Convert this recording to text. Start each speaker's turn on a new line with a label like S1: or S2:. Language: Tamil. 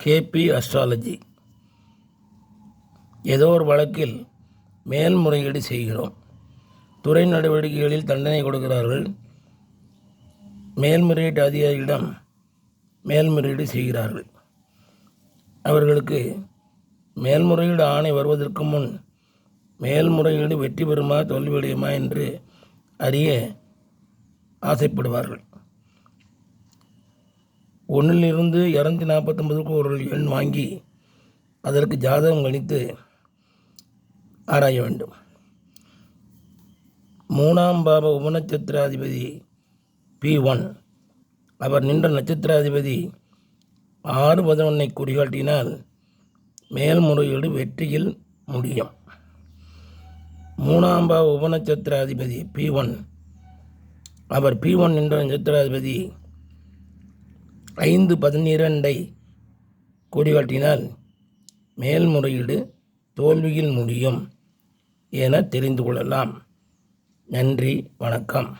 S1: KP astrology. ஏதோ ஒரு வழக்கில் மேல்முறையீடு செய்கிறோம். துறை நடவடிக்கைகளில் தண்டனை கொடுக்கிறார்கள். மேல்முறையீட்டு அதிகாரியிடம் மேல்முறையீடு செய்கிறார்கள். அவர்களுக்கு மேல்முறையீடு ஆணை வருவதற்கு முன் மேல்முறையீடு வெற்றி பெறுமா தோல்வியடையுமா என்று அறிய ஆசைப்படுவார்கள். 1லிருந்து 249க்கு ஒரு எண் வாங்கி அதற்கு ஜாதகம் கணித்து ஆராய வேண்டும். 3ஆம் பாவ உபநட்சத்திராதிபதி P1 அவர் நின்ற நட்சத்திராதிபதி 6-11 குறிகாட்டினால் மேல்முறையீடு வெற்றியில் முடியும். 3ஆம் பாவ உபநட்சத்திராதிபதி P1 அவர் P1 நின்ற நட்சத்திராதிபதி 5-12 குறிகாட்டினால் மேல்முறையீடு தோல்வியில் முடியும் என தெரிந்து கொள்ளலாம். நன்றி, வணக்கம்.